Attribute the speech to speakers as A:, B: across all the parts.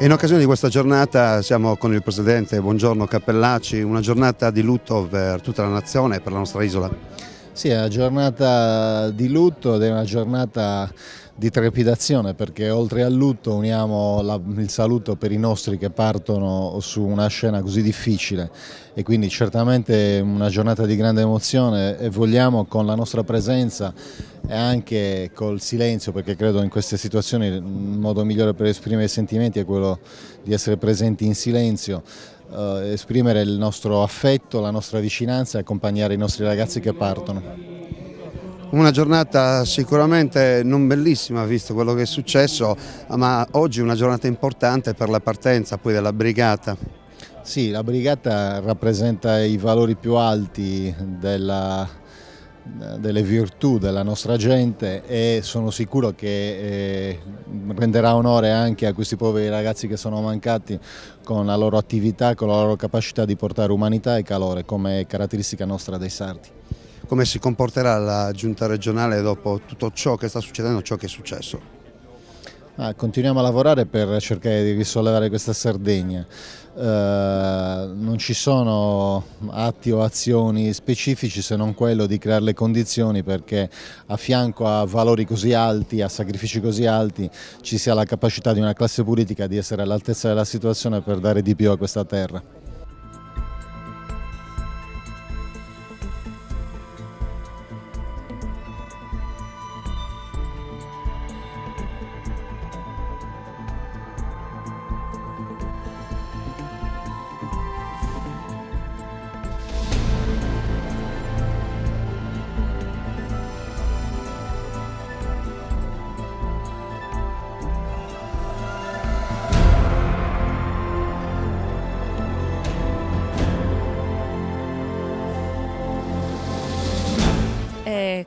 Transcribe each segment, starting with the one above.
A: In occasione di questa giornata siamo con il Presidente, buongiorno Cappellacci, una giornata di lutto per tutta la nazione e per la nostra isola.
B: Sì, è una giornata di lutto ed è una giornata di trepidazione, perché oltre al lutto uniamo il saluto per i nostri che partono su una scena così difficile, e quindi certamente una giornata di grande emozione, e vogliamo con la nostra presenza e anche col silenzio, perché credo in queste situazioni il modo migliore per esprimere i sentimenti è quello di essere presenti in silenzio, esprimere il nostro affetto, la nostra vicinanza e accompagnare i nostri ragazzi che partono.
A: Una giornata sicuramente non bellissima visto quello che è successo, ma oggi è una giornata importante per la partenza poi della brigata.
B: Sì, la brigata rappresenta i valori più alti delle virtù della nostra gente, e sono sicuro che renderà onore anche a questi poveri ragazzi che sono mancati con la loro attività, con la loro capacità di portare umanità e calore, come caratteristica nostra dei sardi.
A: Come si comporterà la giunta regionale dopo tutto ciò che sta succedendo, ciò che è successo?
B: Continuiamo a lavorare per cercare di risollevare questa Sardegna. Non ci sono atti o azioni specifici se non quello di creare le condizioni perché a fianco a valori così alti, a sacrifici così alti, ci sia la capacità di una classe politica di essere all'altezza della situazione per dare di più a questa terra.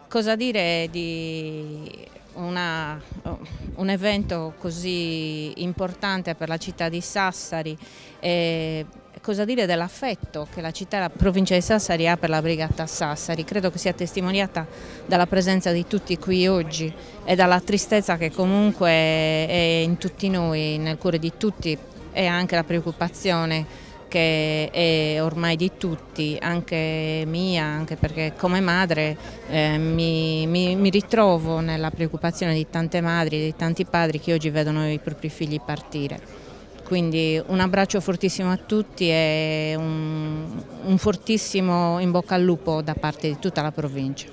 C: Cosa dire di un evento così importante per la città di Sassari? Cosa dire dell'affetto che la città e la provincia di Sassari ha per la brigata Sassari? Credo che sia testimoniata dalla presenza di tutti qui oggi e dalla tristezza che comunque è in tutti noi, nel cuore di tutti, e anche la preoccupazione che è ormai di tutti, anche mia, anche perché come madre mi ritrovo nella preoccupazione di tante madri e di tanti padri che oggi vedono i propri figli partire. Quindi un abbraccio fortissimo a tutti e un fortissimo in bocca al lupo da parte di tutta la provincia.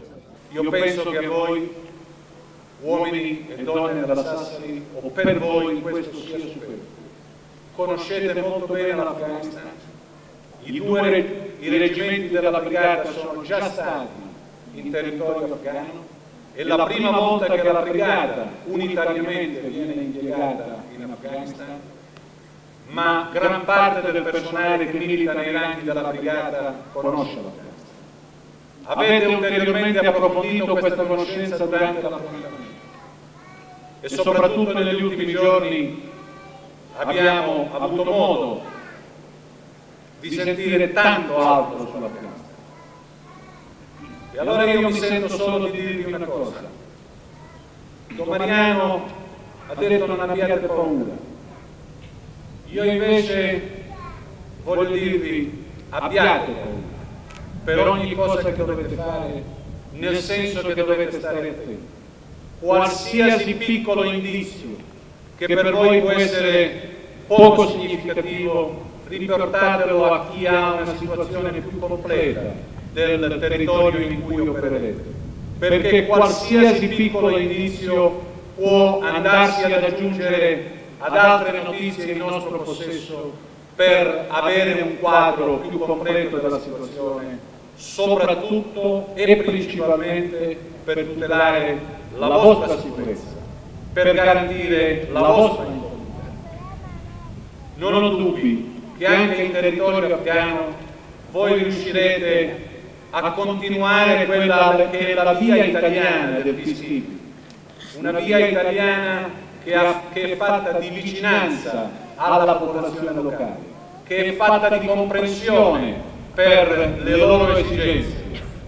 D: Io penso che a voi, uomini e donne della Sassari, o per voi questo sia superiore. Conoscete molto bene l'Afghanistan, I reggimenti della brigata sono già stati in territorio afghano. È la prima volta che la brigata unitariamente viene impiegata in Afghanistan, ma gran parte del personale che milita nei ranghi della brigata conosce l'Afghanistan. Avete ulteriormente approfondito questa conoscenza durante l'approfondimento e soprattutto negli ultimi giorni abbiamo avuto modo di sentire tanto altro sull'Afghanistan. E allora io mi sento solo di dirvi una cosa. Don Mariano ha detto non abbiate paura. Io invece voglio dirvi abbiate paura per ogni cosa che dovete fare, nel senso che dovete stare attenti. Qualsiasi piccolo indizio che per voi può essere poco significativo, riportatelo a chi ha una situazione più completa del territorio in cui opererete, perché qualsiasi piccolo indizio può andarsi ad aggiungere ad altre notizie in nostro possesso per avere un quadro più completo della situazione, soprattutto e principalmente per tutelare la vostra sicurezza, per garantire la vostra incolumità. Non ho dubbi che anche in territorio afghano voi riuscirete a continuare quella che è la via italiana del peacekeeping, una via italiana che è fatta di vicinanza alla popolazione locale, che è fatta di comprensione per le loro esigenze,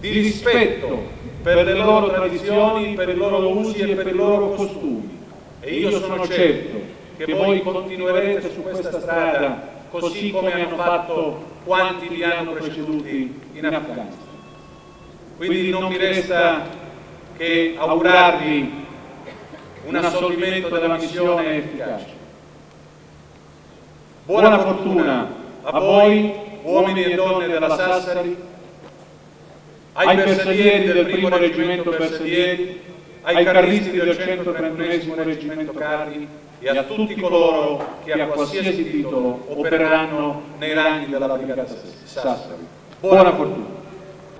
D: di rispetto per le loro tradizioni, per i loro usi e per i loro costumi. E io sono certo che voi continuerete su questa strada così come hanno fatto quanti vi hanno preceduti in Afghanistan. Quindi non mi resta che augurarvi un assolvimento della missione efficace. Buona fortuna a voi, uomini e donne della Sassari, ai bersaglieri del 1° Reggimento Bersaglieri, ai carristi del 131° Reggimento Carri e a tutti coloro che a qualsiasi titolo opereranno nei ranghi della Brigata Sassari. Buona fortuna!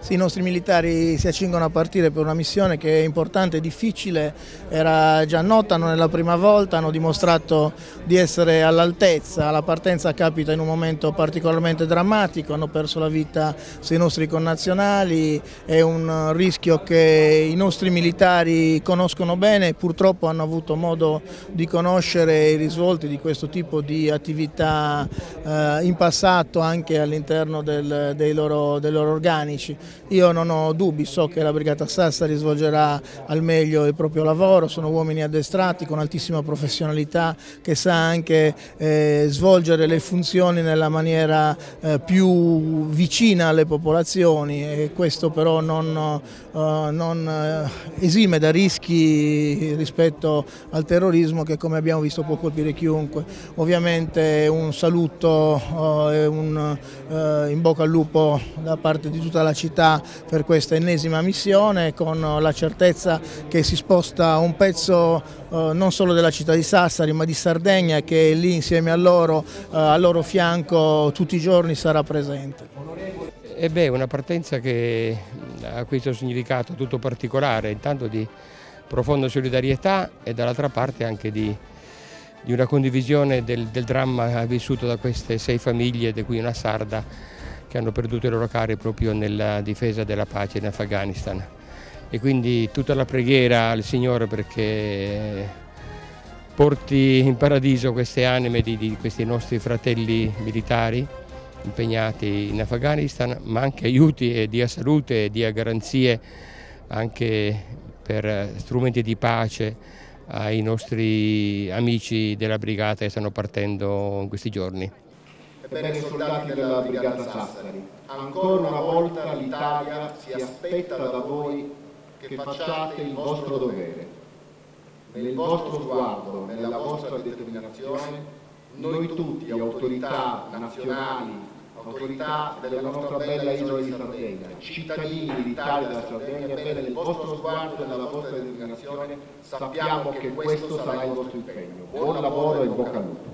E: Sì, i nostri militari si accingono a partire per una missione che è importante e difficile, era già nota, non è la prima volta, hanno dimostrato di essere all'altezza, la partenza capita in un momento particolarmente drammatico, hanno perso la vita 6 nostri connazionali, è un rischio che i nostri militari conoscono bene e purtroppo hanno avuto modo di conoscere i risvolti di questo tipo di attività in passato anche all'interno dei loro organici. Io non ho dubbi, so che la Brigata Sassari svolgerà al meglio il proprio lavoro, sono uomini addestrati con altissima professionalità che sa anche svolgere le funzioni nella maniera più vicina alle popolazioni e questo però non esime da rischi rispetto al terrorismo che come abbiamo visto può colpire chiunque. Ovviamente un saluto e un in bocca al lupo da parte di tutta la città per questa ennesima missione, con la certezza che si sposta un pezzo non solo della città di Sassari ma di Sardegna, che è lì insieme a loro, al loro fianco tutti i giorni sarà presente.
F: Una partenza che ha questo significato tutto particolare, intanto di profonda solidarietà e dall'altra parte anche di una condivisione del dramma vissuto da queste 6 famiglie, di cui una sarda, che hanno perduto i loro cari proprio nella difesa della pace in Afghanistan. E quindi tutta la preghiera al Signore perché porti in paradiso queste anime di questi nostri fratelli militari impegnati in Afghanistan, ma anche aiuti e dia salute e dia garanzie anche per strumenti di pace ai nostri amici della brigata che stanno partendo in questi giorni.
G: Ebbene, soldati della Brigata Sassari, ancora una volta l'Italia si aspetta da voi che facciate il vostro dovere. Nel vostro sguardo, nella vostra determinazione, noi tutti, autorità nazionali, autorità della nostra bella isola di Sardegna, cittadini d'Italia e della Sardegna, ebbene nel vostro sguardo e nella vostra determinazione sappiamo che questo sarà il vostro impegno. Buon lavoro e in bocca al lupo.